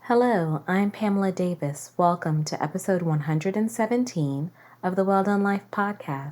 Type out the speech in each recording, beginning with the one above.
Hello, I'm Pamela Davis. Welcome to episode 117 of the Well Done Life podcast.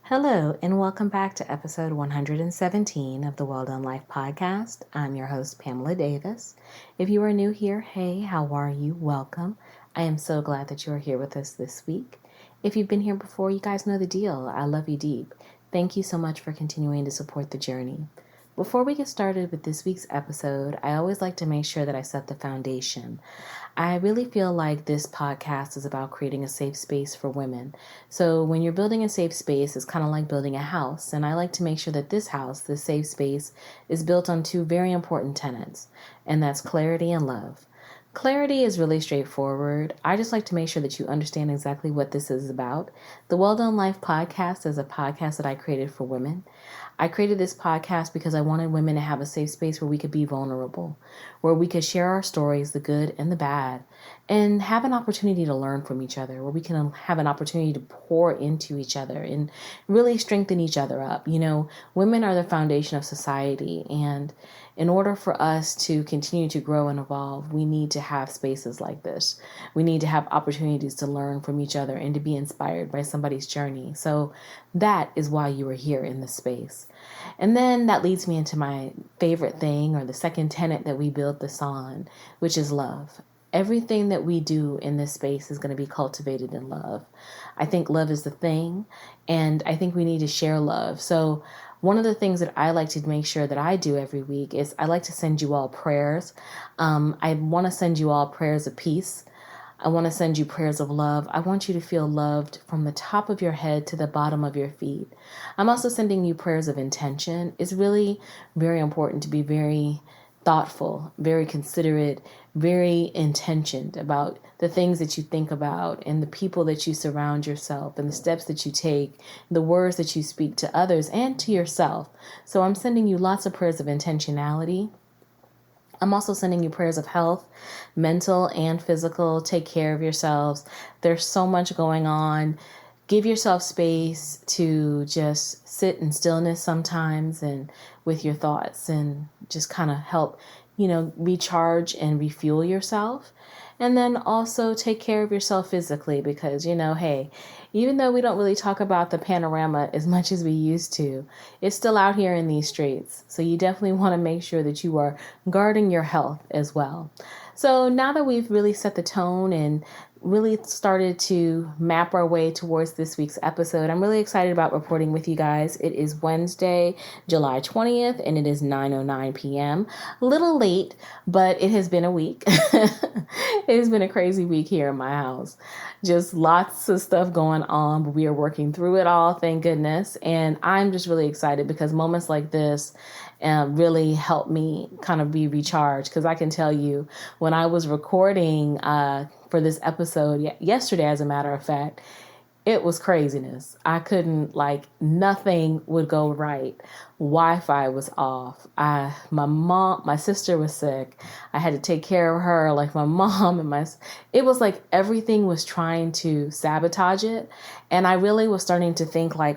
Hello, and welcome back to episode 117 of the Well Done Life podcast. I'm your host, Pamela Davis. If you are new here, hey, how are you? Welcome. I am so glad that you are here with us this week. If you've been here before, you guys know the deal. I love you deep. Thank you so much for continuing to support the journey. Before we get started with this week's episode, I always like to make sure that I set the foundation. I really feel like this podcast is about creating a safe space for women. So when you're building a safe space, it's kind of like building a house. And I like to make sure that this house, this safe space, is built on two very important tenets, and that's clarity and love. Clarity is really straightforward. I just like to make sure that you understand exactly what this is about. The Well Done Life podcast is a podcast that I created for women. I created this podcast because I wanted women to have a safe space where we could be vulnerable, where we could share our stories, the good and the bad, and have an opportunity to learn from each other, where we can have an opportunity to pour into each other and really strengthen each other up. You know, women are the foundation of society, and in order for us to continue to grow and evolve, we need to have spaces like this. We need to have opportunities to learn from each other and to be inspired by somebody's journey. So that is why you are here in this space. And then that leads me into my favorite thing, or the second tenet that we build this on, which is love. Everything that we do in this space is going to be cultivated in love. I think love is the thing, and I think we need to share love. So one of the things that I like to make sure that I do every week is I like to send you all prayers. I want to send you all prayers of peace. I want to send you prayers of love. I want you to feel loved from the top of your head to the bottom of your feet. I'm also sending you prayers of intention. It's really very important to be very thoughtful, very considerate, very intentioned about the things that you think about and the people that you surround yourself and the steps that you take, the words that you speak to others and to yourself. So I'm sending you lots of prayers of intentionality. I'm also sending you prayers of health, mental and physical. Take care of yourselves. There's so much going on. Give yourself space to just sit in stillness sometimes and with your thoughts and just kind of help, recharge and refuel yourself. And then also take care of yourself physically because, hey, even though we don't really talk about the panorama as much as we used to, it's still out here in these streets. So you definitely want to make sure that you are guarding your health as well. So now that we've really set the tone and really started to map our way towards this week's episode, I'm really excited about reporting with you guys. It is Wednesday, July 20th, and it is 9:09 p.m. A little late, but it has been a week. It has been a crazy week here in my house. Just lots of stuff going on, but we are working through it all, thank goodness. And I'm just really excited because moments like this really help me kind of be recharged. Because I can tell you, when I was recording for this episode yesterday, as a matter of fact, it was craziness. I couldn't, nothing would go right. Wi-Fi was off. My sister was sick. I had to take care of her, my mom and it was like everything was trying to sabotage it. And I really was starting to think I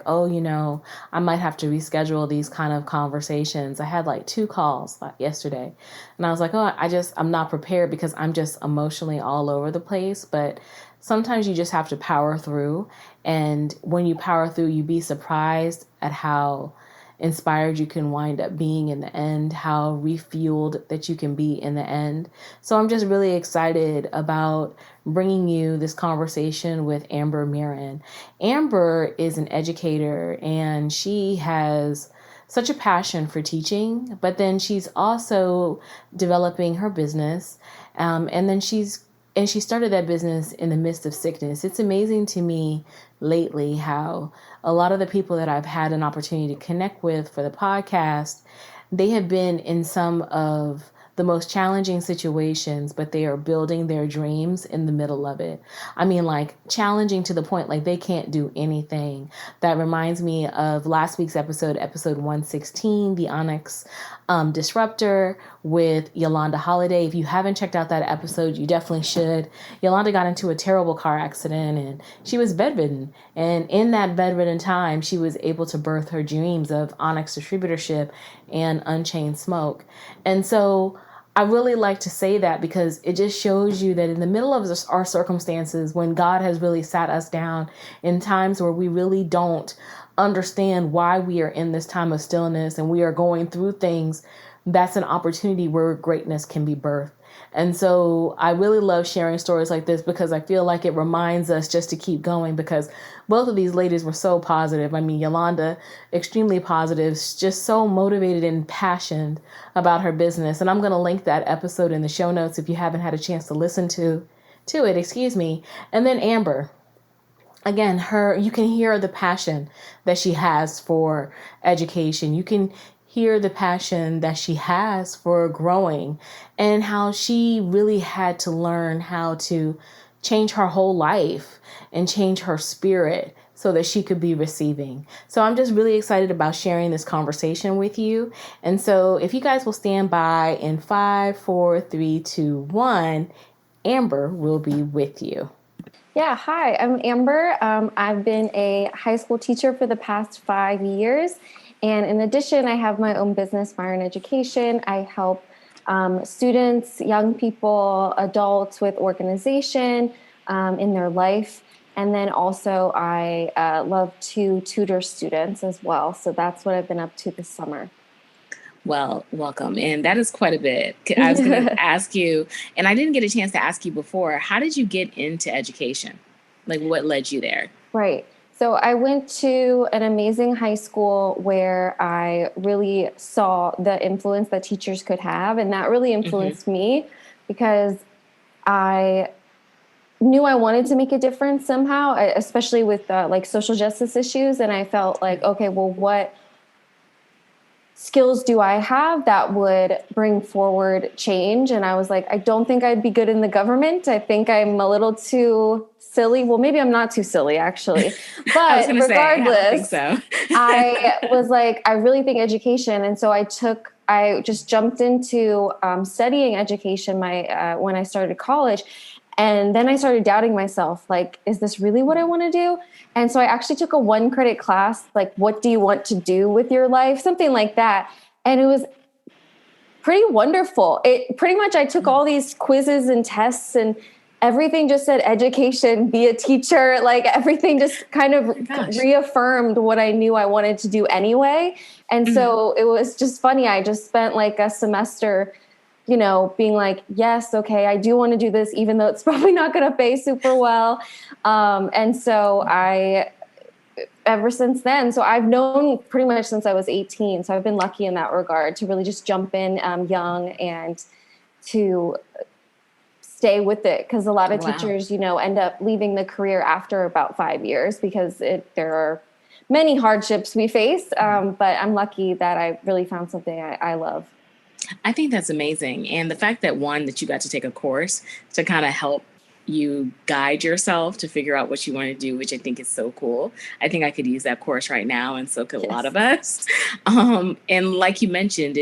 might have to reschedule these kind of conversations. I had 2 calls yesterday and I was like, I'm not prepared because I'm just emotionally all over the place. But sometimes you just have to power through. And when you power through, you be surprised at how inspired you can wind up being in the end, how refueled that you can be in the end. So I'm just really excited about bringing you this conversation with Amber Myren. Amber is an educator and she has such a passion for teaching, but then she's also developing her business. And she started that business in the midst of sickness. It's amazing to me lately how a lot of the people that I've had an opportunity to connect with for the podcast, they have been in some of the most challenging situations, but they are building their dreams in the middle of it. I mean, like challenging to the point like they can't do anything. That reminds me of last week's episode 116, the Onyx Disruptor with Yolanda Holiday. If you haven't checked out that episode, you definitely should. Yolanda got into a terrible car accident and she was bedridden. And in that bedridden time, she was able to birth her dreams of Onyx distributorship and Unchained Smoke. And so I really like to say that because it just shows you that in the middle of our circumstances, when God has really sat us down in times where we really don't understand why we are in this time of stillness and we are going through things, that's an opportunity where greatness can be birthed. And so I really love sharing stories like this because I feel like it reminds us just to keep going, because both of these ladies were so positive. I mean, Yolanda, extremely positive, just so motivated and passionate about her business. And I'm going to link that episode in the show notes if you haven't had a chance to listen to it. And then Amber, again, you can hear the passion that she has for education. You can hear the passion that she has for growing and how she really had to learn how to change her whole life and change her spirit so that she could be receiving. So I'm just really excited about sharing this conversation with you. And so if you guys will stand by in 5, 4, 3, 2, 1, Amber will be with you. Yeah, hi, I'm Amber. I've been a high school teacher for the past 5 years. And in addition, I have my own business, Myren Education. I help students, young people, adults with organization in their life. And then also I love to tutor students as well. So that's what I've been up to this summer. Well, welcome. And that is quite a bit. I was going to ask you, and I didn't get a chance to ask you before, how did you get into education? Like what led you there? Right. So I went to an amazing high school where I really saw the influence that teachers could have. And that really influenced me because I knew I wanted to make a difference somehow, especially with like social justice issues. And I felt like, okay, well, what skills do I have that would bring forward change? And I was like, I don't think I'd be good in the government. I think I'm a little too silly. Well, maybe I'm not too silly, actually. But regardless, I was like, I really think education. And so I just jumped into studying education when I started college. And then I started doubting myself, like, is this really what I want to do? And so I actually took a 1-credit class, like, what do you want to do with your life? Something like that. And it was pretty wonderful. I took all these quizzes and tests and everything just said education, be a teacher. Like everything just kind of reaffirmed what I knew I wanted to do anyway. And so it was just funny. I just spent like a semester being like, yes, okay, I do want to do this, even though it's probably not going to pay super well. And so ever since then, so I've known pretty much since I was 18. So I've been lucky in that regard to really just jump in young and to stay with it. Because a lot of teachers, end up leaving the career after about 5 years because there are many hardships we face. But I'm lucky that I really found something I love. I think that's amazing. And the fact that you got to take a course to kind of help you guide yourself to figure out what you want to do, which I think is so cool. I think I could use that course right now, and so could a lot of us. And like you mentioned,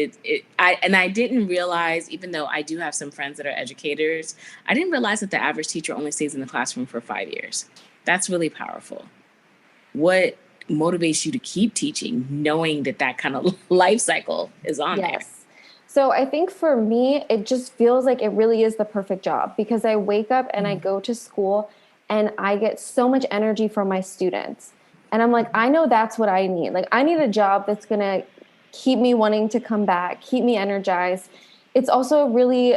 I didn't realize, even though I do have some friends that are educators, I didn't realize that the average teacher only stays in the classroom for 5 years. That's really powerful. What motivates you to keep teaching, knowing that kind of life cycle is on there? So I think for me, it just feels like it really is the perfect job because I wake up and I go to school and I get so much energy from my students. And I'm like, I know that's what I need. Like, I need a job that's going to keep me wanting to come back, keep me energized. It's also a really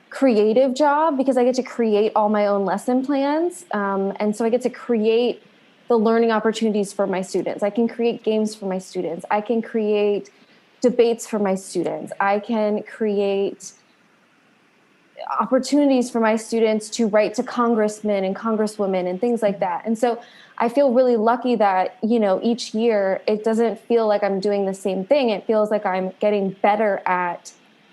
creative job because I get to create all my own lesson plans. And so I get to create the learning opportunities for my students. I can create games for my students. I can create debates for my students. I can create opportunities for my students to write to congressmen and congresswomen and things like that. And so I feel really lucky that, each year it doesn't feel like I'm doing the same thing. It feels like I'm getting better at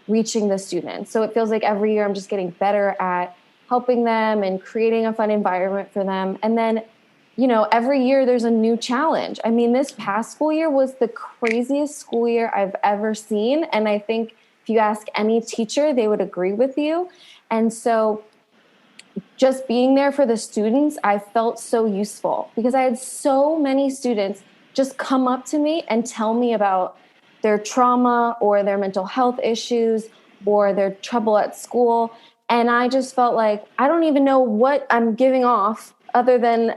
reaching the students. So it feels like every year I'm just getting better at helping them and creating a fun environment for them. And then, every year there's a new challenge. I mean, this past school year was the craziest school year I've ever seen. And I think if you ask any teacher, they would agree with you. And so just being there for the students, I felt so useful because I had so many students just come up to me and tell me about their trauma or their mental health issues or their trouble at school. And I just felt like I don't even know what I'm giving off other than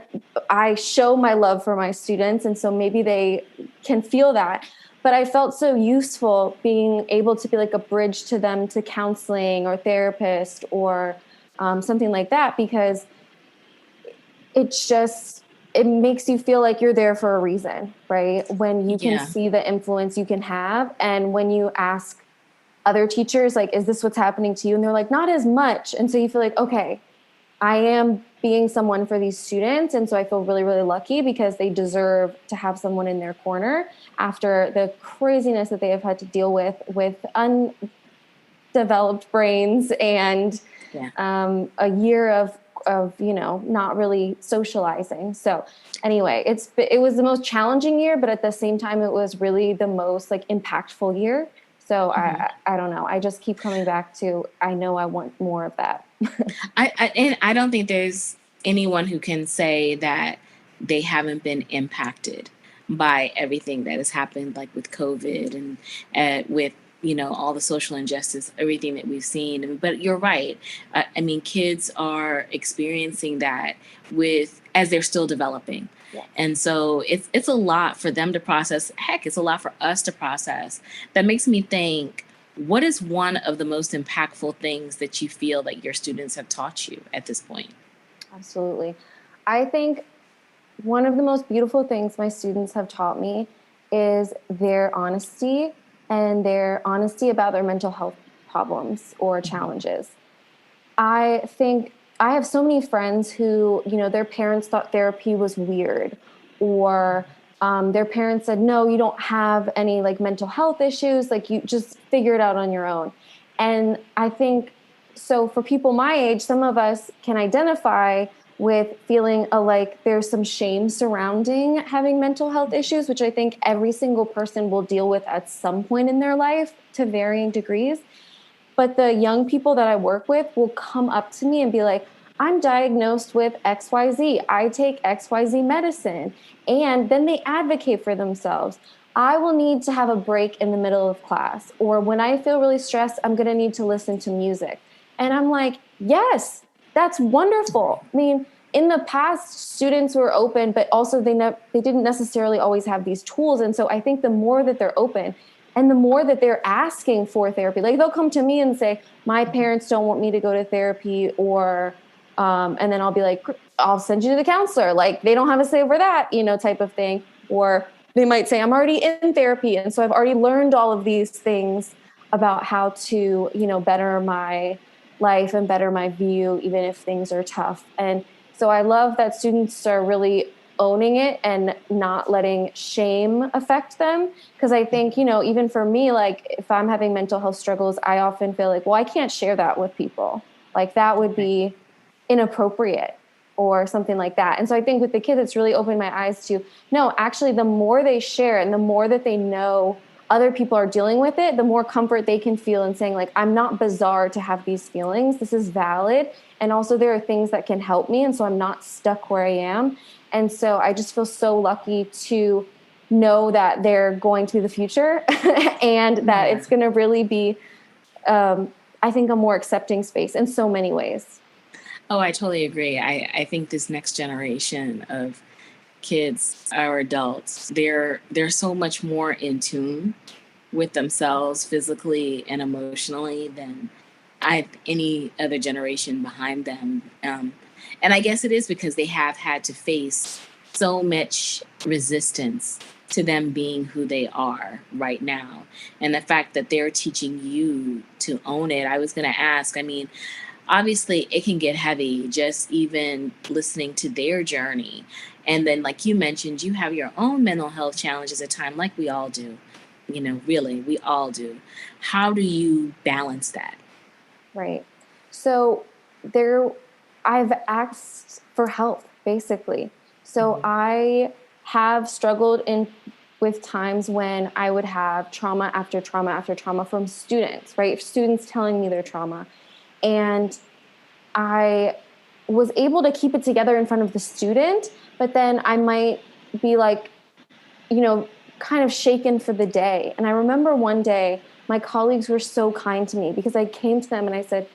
I show my love for my students. And so maybe they can feel that. But I felt so useful being able to be like a bridge to them to counseling or therapist or something like that, because it makes you feel like you're there for a reason, right? When you can see the influence you can have. And when you ask other teachers, like, is this what's happening to you? And they're like, not as much. And so you feel like, okay, I am being someone for these students. And so I feel really, really lucky because they deserve to have someone in their corner after the craziness that they have had to deal with undeveloped brains and a year of not really socializing. So anyway, it was the most challenging year, but at the same time, it was really the most like impactful year. So I don't know. I just keep coming back to, I know I want more of that. And I don't think there's anyone who can say that they haven't been impacted by everything that has happened, like with COVID and with all the social injustice, everything that we've seen. But you're right. I mean, kids are experiencing that as they're still developing. Yeah. And so it's a lot for them to process. Heck, it's a lot for us to process. That makes me think, what is one of the most impactful things that you feel that your students have taught you at this point? Absolutely. I think one of the most beautiful things my students have taught me is their honesty and their honesty about their mental health problems or challenges. I think I have so many friends who, their parents thought therapy was weird, or their parents said, no, you don't have any like mental health issues. Like you just figure it out on your own. And I think, so for people my age, some of us can identify with feeling like there's some shame surrounding having mental health issues, which I think every single person will deal with at some point in their life to varying degrees. But the young people that I work with will come up to me and be like, I'm diagnosed with XYZ. I take XYZ medicine. And then they advocate for themselves. I will need to have a break in the middle of class. Or when I feel really stressed, I'm going to need to listen to music. And I'm like, yes, that's wonderful. I mean, in the past, students were open, but also they didn't necessarily always have these tools. And so I think the more that they're open and the more that they're asking for therapy, like they'll come to me and say, my parents don't want me to go to therapy, or, and then I'll be like, I'll send you to the counselor. Like they don't have a say over that, type of thing. Or they might say, I'm already in therapy. And so I've already learned all of these things about how to, better my life and better my view, even if things are tough. And so I love that students are really owning it and not letting shame affect them. Because I think, even for me, like if I'm having mental health struggles, I often feel like, well, I can't share that with people. Like that would be inappropriate or something like that. And so I think with the kids, it's really opened my eyes to, no, actually, the more they share and the more that they know other people are dealing with it, the more comfort they can feel in saying, like, I'm not bizarre to have these feelings. This is valid. And also there are things that can help me. And so I'm not stuck where I am. And so I just feel so lucky to know that they're going to be the future and that it's going to really be, I think, a more accepting space in so many ways. Oh, I totally agree. I think this next generation of kids or adults, they're so much more in tune with themselves physically and emotionally than any other generation behind them. And I guess it is because they have had to face so much resistance to them being who they are right now. And the fact that they're teaching you to own it. I was going to ask, I mean, obviously it can get heavy just even listening to their journey. And then, like you mentioned, you have your own mental health challenges at times, like we all do. really, we all do. How do you balance that? Right. So I've asked for help, basically. So I have struggled with times when I would have trauma after trauma after trauma from students, right? Students telling me their trauma. And I was able to keep it together in front of the student, but then I might be like, kind of shaken for the day. And I remember one day my colleagues were so kind to me because I came to them and I said,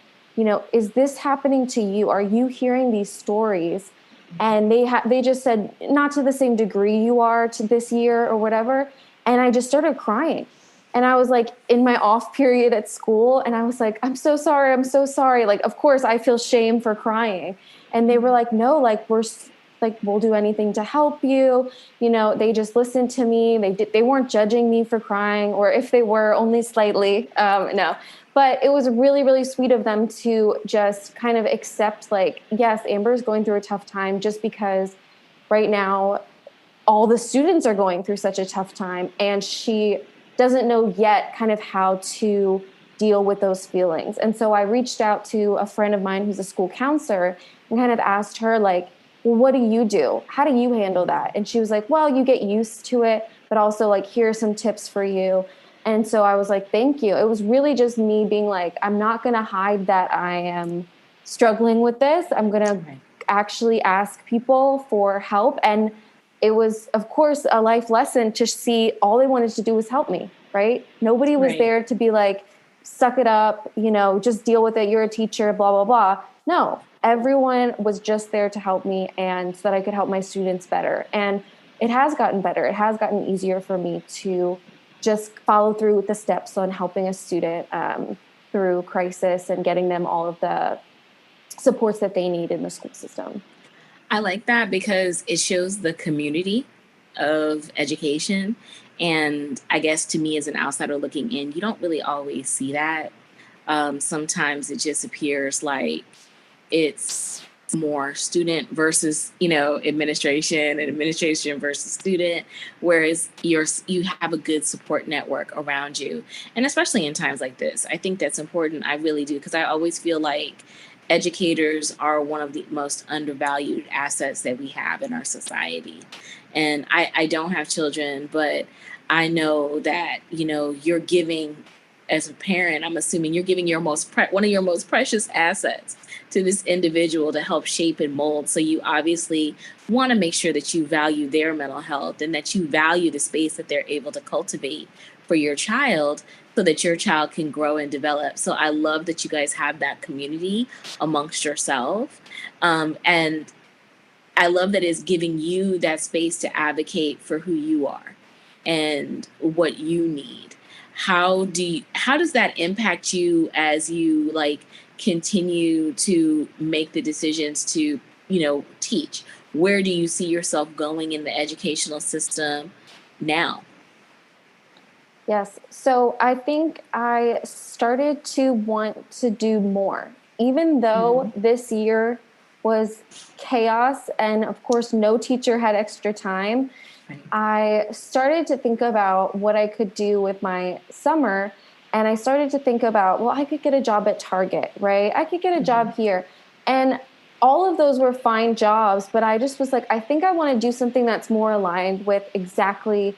is this happening to you? Are you hearing these stories? And they just said, not to the same degree you are to this year or whatever. And I just started crying. And I was like in my off period at school. And I was like, I'm so sorry. I'm so sorry. Like, of course I feel shame for crying. And they were like, no, like we'll do anything to help you. They just listened to me. They weren't judging me for crying, or if they were, only slightly. No, but it was really, really sweet of them to just kind of accept, like, yes, Amber's going through a tough time just because right now all the students are going through such a tough time, and she doesn't know yet kind of how to deal with those feelings. And so I reached out to a friend of mine who's a school counselor and kind of asked her, like, well, what do you do? How do you handle that? And she was like, well, you get used to it, but also, like, here are some tips for you. And so I was like, thank you. It was really just me being like, I'm not going to hide that I am struggling with this. I'm going to actually ask people for help. And it was, of course, a life lesson to see all they wanted to do was help me, right? Nobody was there to be like, suck it up, just deal with it. You're a teacher, blah, blah, blah. No, everyone was just there to help me and so that I could help my students better. And it has gotten better. It has gotten easier for me to just follow through with the steps on helping a student through crisis and getting them all of the supports that they need in the school system. I like that because it shows the community of education. And I guess to me as an outsider looking in, you don't really always see that. Sometimes it just appears like it's more student versus, administration, and administration versus student, whereas you have a good support network around you. And especially in times like this, I think that's important. I really do, because I always feel like educators are one of the most undervalued assets that we have in our society. And I don't have children, but I know that, you're giving, as a parent, I'm assuming you're giving your one of your most precious assets to this individual to help shape and mold. So you obviously want to make sure that you value their mental health and that you value the space that they're able to cultivate for your child so that your child can grow and develop. So I love that you guys have that community amongst yourself. And I love that it's giving you that space to advocate for who you are and what you need. How does that impact you as you continue to make the decisions to, teach? Where do you see yourself going in the educational system now? Yes. So I think I started to want to do more, even though this year was chaos. And of course, no teacher had extra time. Right. I started to think about what I could do with my summer. And I started to think about, well, I could get a job at Target, right? I could get a job here. And all of those were fine jobs. But I just was like, I think I want to do something that's more aligned with exactly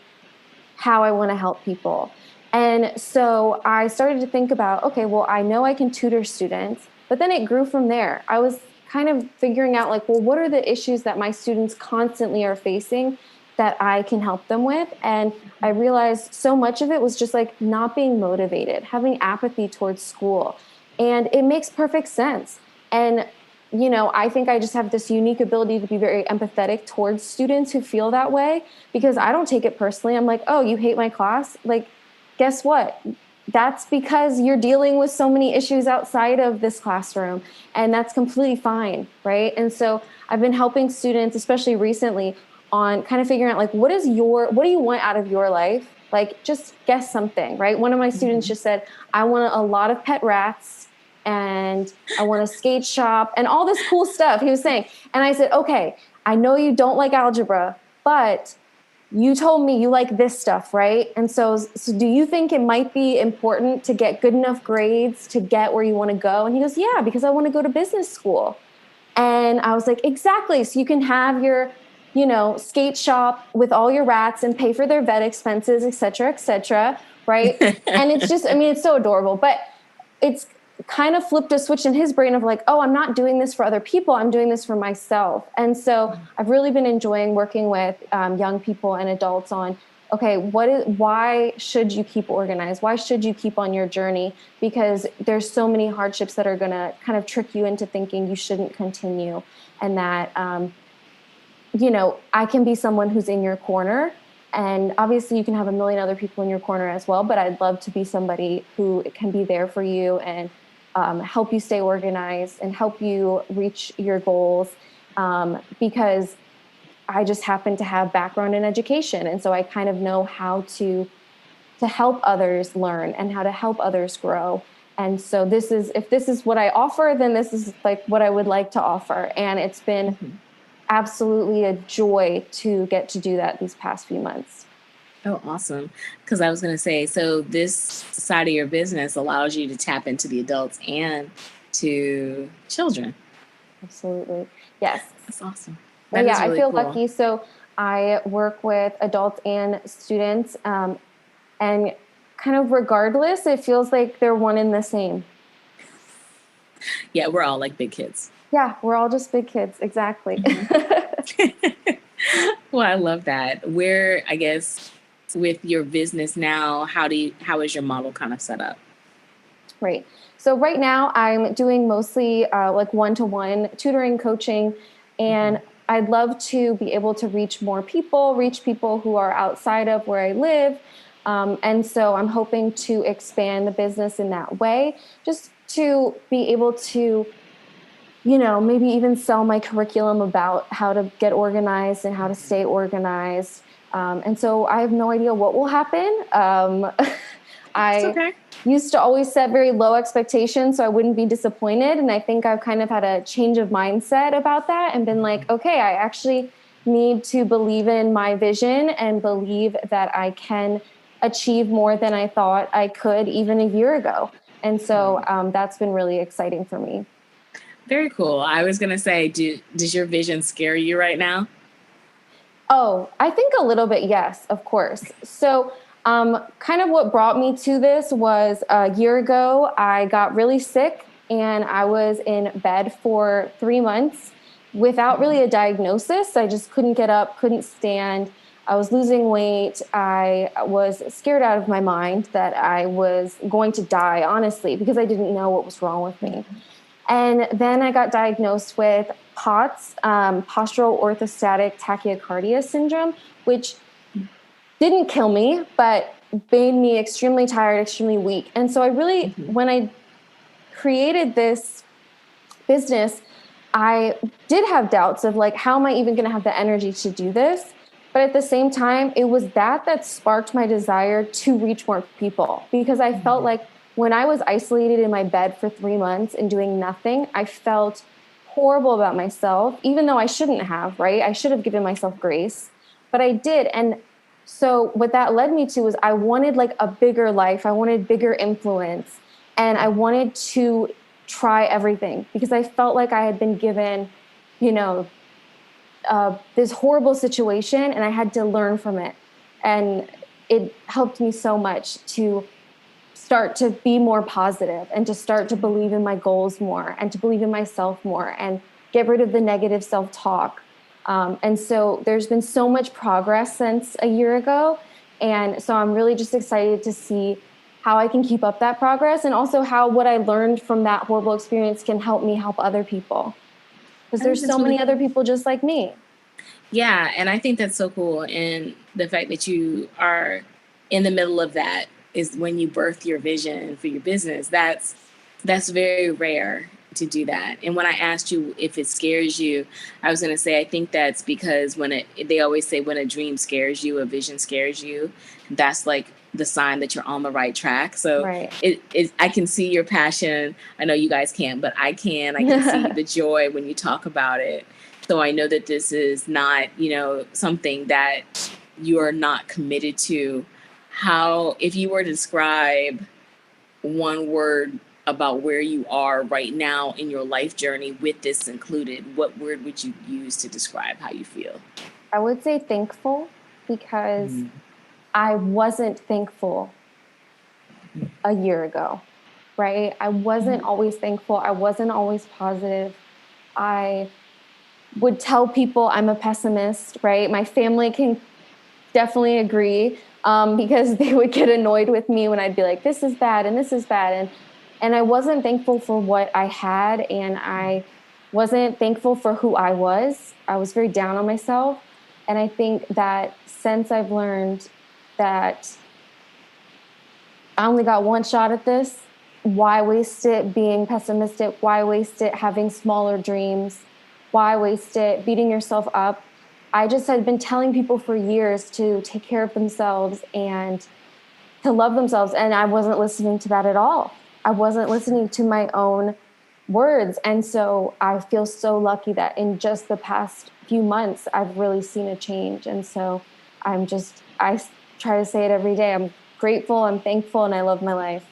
how I want to help people. And so I started to think about, okay, well, I know I can tutor students, but then it grew from there. I was kind of figuring out well, what are the issues that my students constantly are facing that I can help them with? And I realized so much of it was just not being motivated, having apathy towards school. And it makes perfect sense. And I think I just have this unique ability to be very empathetic towards students who feel that way, because I don't take it personally. I'm like, oh, you hate my class? Guess what? That's because you're dealing with so many issues outside of this classroom, and that's completely fine, right? And so I've been helping students, especially recently, on kind of figuring out what do you want out of your life? Just guess something, right? One of my students just said, I want a lot of pet rats, and I want a skate shop, and all this cool stuff he was saying. And I said, okay, I know you don't like algebra, but you told me you like this stuff, right? And so do you think it might be important to get good enough grades to get where you want to go? And he goes, yeah, because I want to go to business school. And I was like, exactly. So you can have your, skate shop with all your rats and pay for their vet expenses, et cetera, right? And it's just, it's so adorable, but it's kind of flipped a switch in his brain of like, oh, I'm not doing this for other people. I'm doing this for myself. And so I've really been enjoying working with young people and adults on, okay, why should you keep organized? Why should you keep on your journey? Because there's so many hardships that are going to kind of trick you into thinking you shouldn't continue. And that, I can be someone who's in your corner. And obviously you can have a million other people in your corner as well, but I'd love to be somebody who can be there for you and help you stay organized and help you reach your goals, because I just happen to have background in education. And so I kind of know how to help others learn and how to help others grow. And so if this is what I offer, then this is like what I would like to offer. And it's been absolutely a joy to get to do that these past few months. Oh, awesome. Because I was going to say, so this side of your business allows you to tap into the adults and to children. Absolutely. Yes. That's awesome. That is really I feel cool. Lucky. So I work with adults and students, and kind of regardless, it feels like they're one and the same. Yeah, we're all like big kids. Yeah, we're all just big kids. Exactly. Well, I love that. Where, I guess, with your business now, how is your model kind of set up? Right. So right now I'm doing mostly like one-to-one tutoring, coaching, and I'd love to be able to reach people who are outside of where I live. And so I'm hoping to expand the business in that way, just to be able to, maybe even sell my curriculum about how to get organized and how to stay organized. And so I have no idea what will happen. I used to always set very low expectations so I wouldn't be disappointed. And I think I've kind of had a change of mindset about that and been like, okay, I actually need to believe in my vision and believe that I can achieve more than I thought I could even a year ago. And so that's been really exciting for me. Very cool. I was going to say, does your vision scare you right now? Oh, I think a little bit, yes, of course. So kind of what brought me to this was a year ago, I got really sick and I was in bed for 3 months without really a diagnosis. I just couldn't get up, couldn't stand. I was losing weight. I was scared out of my mind that I was going to die, honestly, because I didn't know what was wrong with me. And then I got diagnosed with POTS, postural orthostatic tachycardia syndrome, which didn't kill me, but made me extremely tired, extremely weak. And so I really, when I created this business, I did have doubts of like, how am I even going to have the energy to do this? But at the same time, it was that sparked my desire to reach more people, because I felt like when I was isolated in my bed for 3 months and doing nothing, I felt horrible about myself, even though I shouldn't have, right? I should have given myself grace, but I did. And so what that led me to was I wanted like a bigger life. I wanted bigger influence, and I wanted to try everything because I felt like I had been given, this horrible situation and I had to learn from it. And it helped me so much to start to be more positive and to start to believe in my goals more and to believe in myself more and get rid of the negative self-talk. And so there's been so much progress since a year ago. And so I'm really just excited to see how I can keep up that progress, and also how what I learned from that horrible experience can help me help other people. Because there's so many other people just like me. Yeah, and I think that's so cool. And the fact that you are in the middle of that is when you birth your vision for your business. That's very rare to do that. And when I asked you if it scares you, I was going to say I think that's because they always say when a dream scares you, a vision scares you, that's like the sign that you're on the right track. So right. I can see your passion. I know you guys can't, but I can see the joy when you talk about it. So I know that this is not, something that you are not committed to. How, if you were to describe one word about where you are right now in your life journey with this included, what word would you use to describe how you feel? I would say thankful, because I wasn't thankful a year ago, right? I wasn't always thankful. I wasn't always positive. I would tell people I'm a pessimist, right? My family can definitely agree, because they would get annoyed with me when I'd be like, this is bad and this is bad. And I wasn't thankful for what I had, and I wasn't thankful for who I was. I was very down on myself. And I think that since I've learned that I only got one shot at this, why waste it being pessimistic? Why waste it having smaller dreams? Why waste it beating yourself up? I just had been telling people for years to take care of themselves and to love themselves. And I wasn't listening to that at all. I wasn't listening to my own words. And so I feel so lucky that in just the past few months, I've really seen a change. And so I try to say it every day. I'm grateful, I'm thankful, and I love my life.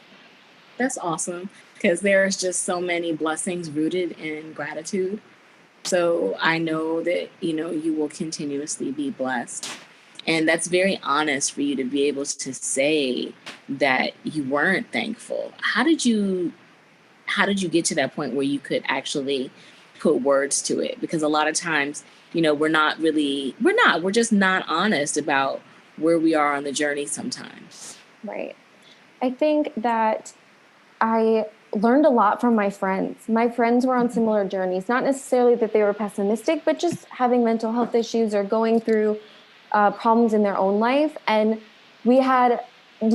That's awesome, because there's just so many blessings rooted in gratitude. So I know that, you will continuously be blessed. And that's very honest for you to be able to say that you weren't thankful. How did you get to that point where you could actually put words to it? Because a lot of times, we're just not honest about where we are on the journey sometimes. Right. I think that I learned a lot from my friends. My friends were on similar journeys, not necessarily that they were pessimistic, but just having mental health issues or going through problems in their own life. And we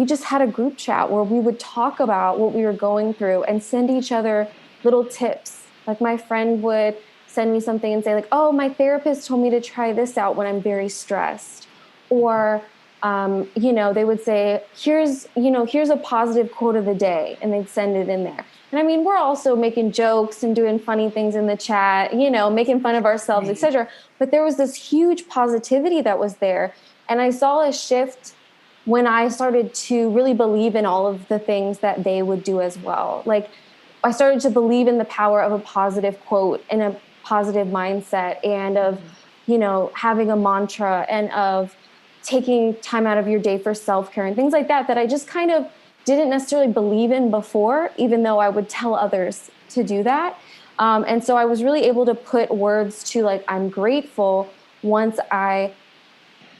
just had a group chat where we would talk about what we were going through and send each other little tips. Like my friend would send me something and say like, oh, my therapist told me to try this out when I'm very stressed. Or they would say, here's a positive quote of the day, and they'd send it in there. And I mean, we're also making jokes and doing funny things in the chat, making fun of ourselves, etc. But there was this huge positivity that was there. And I saw a shift when I started to really believe in all of the things that they would do as well. Like I started to believe in the power of a positive quote and a positive mindset, and of, having a mantra, and of taking time out of your day for self-care and things like that I just kind of didn't necessarily believe in before, even though I would tell others to do that. And so I was really able to put words to like, I'm grateful, once I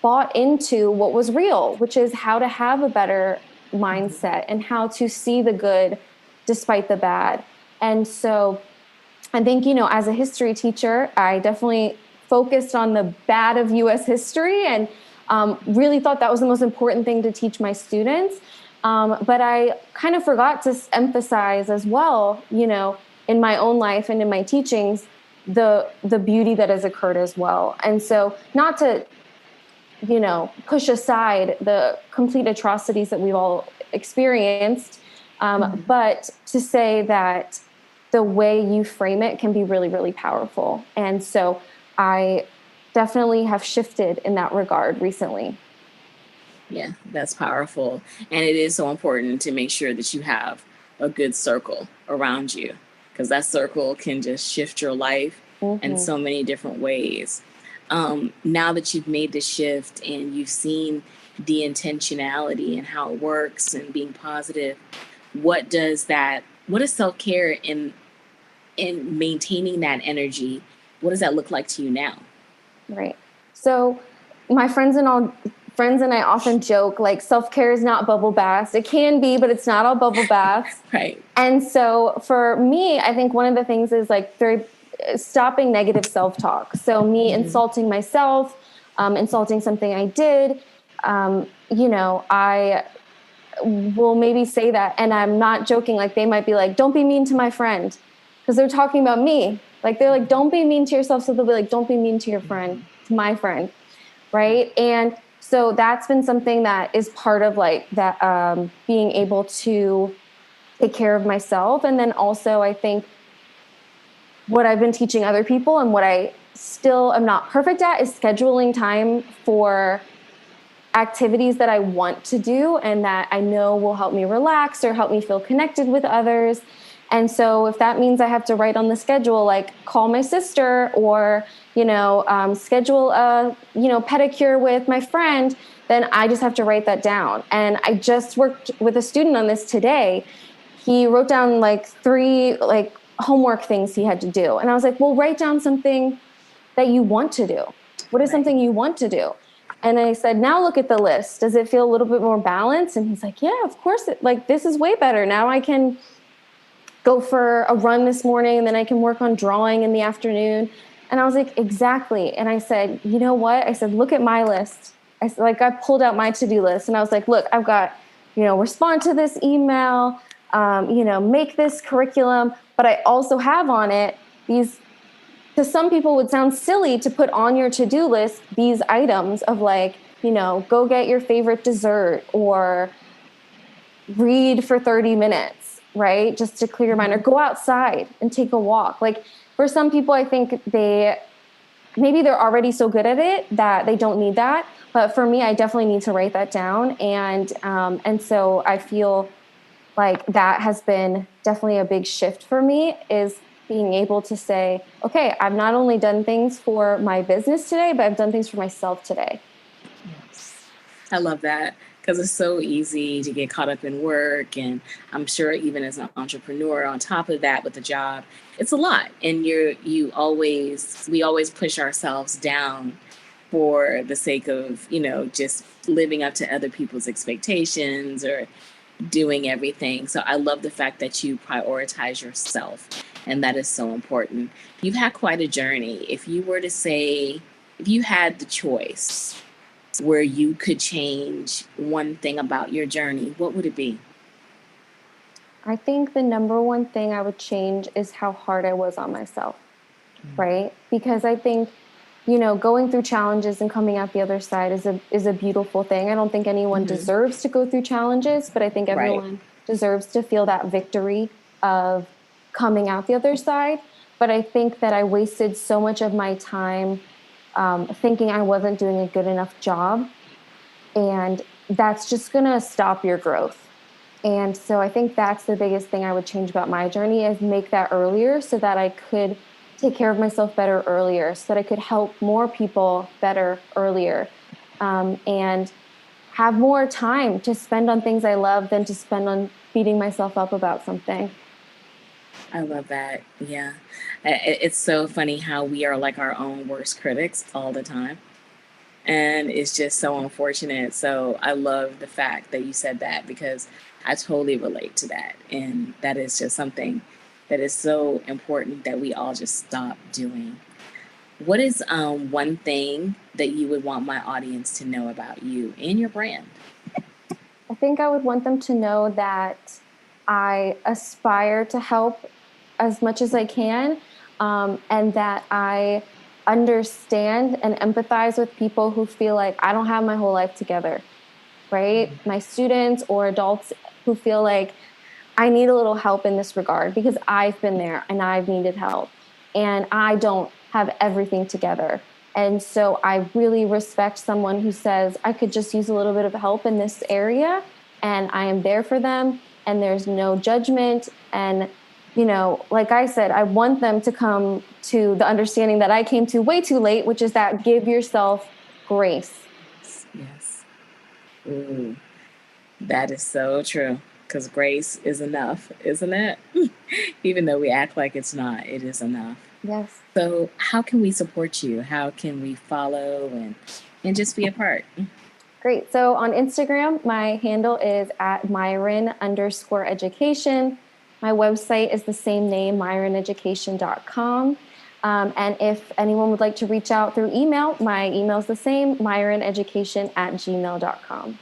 bought into what was real, which is how to have a better mindset and how to see the good despite the bad. And so I think, as a history teacher, I definitely focused on the bad of U.S. history, and really thought that was the most important thing to teach my students. But I kind of forgot to emphasize as well, in my own life and in my teachings, the beauty that has occurred as well. And so not to, push aside the complete atrocities that we've all experienced, but to say that the way you frame it can be really, really powerful. And so I definitely have shifted in that regard recently. Yeah, that's powerful. And it is so important to make sure that you have a good circle around you, because that circle can just shift your life in so many different ways. Now that you've made the shift and you've seen the intentionality and how it works and being positive, what is self-care in maintaining that energy? What does that look like to you now? Right. So my friends and I often joke like self-care is not bubble baths. It can be, but it's not all bubble baths. Right. And so for me, I think one of the things is like stopping negative self-talk. So me insulting myself, insulting something I did, I will maybe say that, and I'm not joking. Like they might be like, don't be mean to my friend, because they're talking about me. Like they're like, don't be mean to yourself. So they'll be like, don't be mean to your friend, to my friend. Right. And so that's been something that is part of like that, being able to take care of myself. And then also I think what I've been teaching other people and what I still am not perfect at is scheduling time for activities that I want to do and that I know will help me relax or help me feel connected with others. And so if that means I have to write on the schedule, like call my sister or, schedule a, pedicure with my friend, then I just have to write that down. And I just worked with a student on this today. He wrote down like 3 homework things he had to do. And I was like, well, write down something that you want to do. What is something you want to do? And I said, now look at the list. Does it feel a little bit more balanced? And he's like, yeah, of course. This is way better. Now I can go for a run this morning and then I can work on drawing in the afternoon. And I was like, exactly. And I said, you know what? I said, look at my list. I pulled out my to-do list and I was like, look, I've got, respond to this email, make this curriculum, but I also have on it these, to some people would sound silly to put on your to-do list, these items of go get your favorite dessert or read for 30 minutes, right? Just to clear your mind, or go outside and take a walk. Like for some people, I think maybe they're already so good at it that they don't need that. But for me, I definitely need to write that down. And so I feel like that has been definitely a big shift for me, is being able to say, okay, I've not only done things for my business today, but I've done things for myself today. Yes. I love that, because it's so easy to get caught up in work. And I'm sure even as an entrepreneur, on top of that with the job, it's a lot. And we always push ourselves down for the sake of, just living up to other people's expectations or doing everything. So I love the fact that you prioritize yourself. And that is so important. You've had quite a journey. If you had the choice where you could change one thing about your journey, what would it be? I think the number one thing I would change is how hard I was on myself, right? Because I think, going through challenges and coming out the other side is a beautiful thing. I don't think anyone deserves to go through challenges, but I think everyone deserves to feel that victory of coming out the other side. But I think that I wasted so much of my time thinking I wasn't doing a good enough job. And that's just going to stop your growth. And so I think that's the biggest thing I would change about my journey, is make that earlier so that I could take care of myself better earlier, so that I could help more people better earlier, and have more time to spend on things I love than to spend on beating myself up about something. I love that. Yeah. It's so funny how we are like our own worst critics all the time. And it's just so unfortunate. So I love the fact that you said that, because I totally relate to that. And that is just something that is so important that we all just stop doing. What is one thing that you would want my audience to know about you and your brand? I think I would want them to know that I aspire to help as much as I can, and that I understand and empathize with people who feel like I don't have my whole life together, right? My students or adults who feel like I need a little help in this regard, because I've been there and I've needed help and I don't have everything together. And so I really respect someone who says, I could just use a little bit of help in this area, and I am there for them, and there's no judgment. And, like I said, I want them to come to the understanding that I came to way too late, which is that give yourself grace. Yes. Ooh, that is so true. Because grace is enough, isn't it? Even though we act like it's not, it is enough. Yes. So how can we support you? How can we follow and just be a part? Great. So on Instagram, my handle is at Myren_education. My website is the same name, MyrenEducation.com. And if anyone would like to reach out through email, my email is the same, MyrenEducation@gmail.com.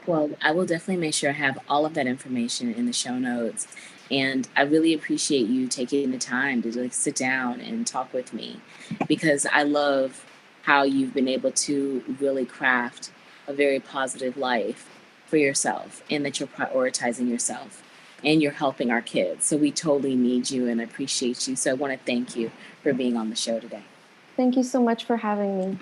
Well, I will definitely make sure I have all of that information in the show notes. And I really appreciate you taking the time to sit down and talk with me, because I love how you've been able to really craft a very positive life for yourself, and that you're prioritizing yourself and you're helping our kids. So we totally need you and appreciate you. So I want to thank you for being on the show today. Thank you so much for having me.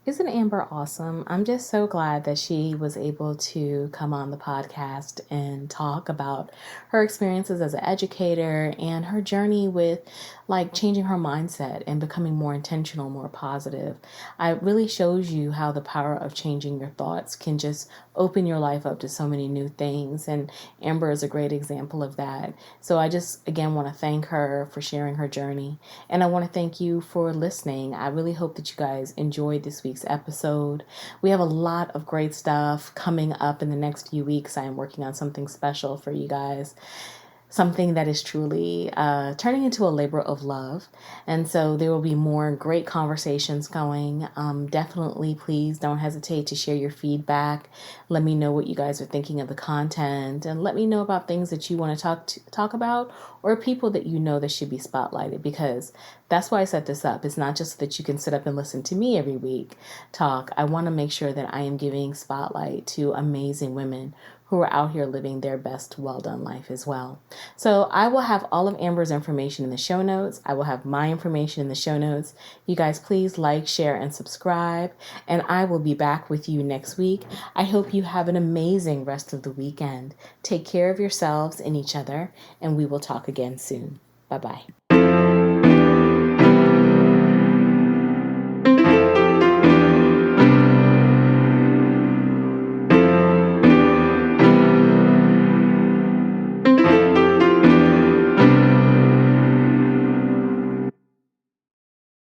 Isn't Amber awesome? I'm just so glad that she was able to come on the podcast and talk about her experiences as an educator and her journey with like changing her mindset and becoming more intentional, more positive. It really shows you how the power of changing your thoughts can just open your life up to so many new things. And Amber is a great example of that. So I just, again, want to thank her for sharing her journey. And I want to thank you for listening. I really hope that you guys enjoyed this week's episode. We have a lot of great stuff coming up in the next few weeks. I am working on something special for you guys, something that is truly turning into a labor of love. And so there will be more great conversations going. Definitely, please don't hesitate to share your feedback. Let me know what you guys are thinking of the content, and let me know about things that you want to talk about, or people that you know that should be spotlighted, because that's why I set this up. It's not just that you can sit up and listen to me every week talk. I want to make sure that I am giving spotlight to amazing women who are out here living their best well done life as well. So I will have all of Amber's information in the show notes. I will have my information in the show notes. You guys, please like, share, and subscribe. And I will be back with you next week. I hope you have an amazing rest of the weekend. Take care of yourselves and each other, and we will talk again soon. Bye-bye.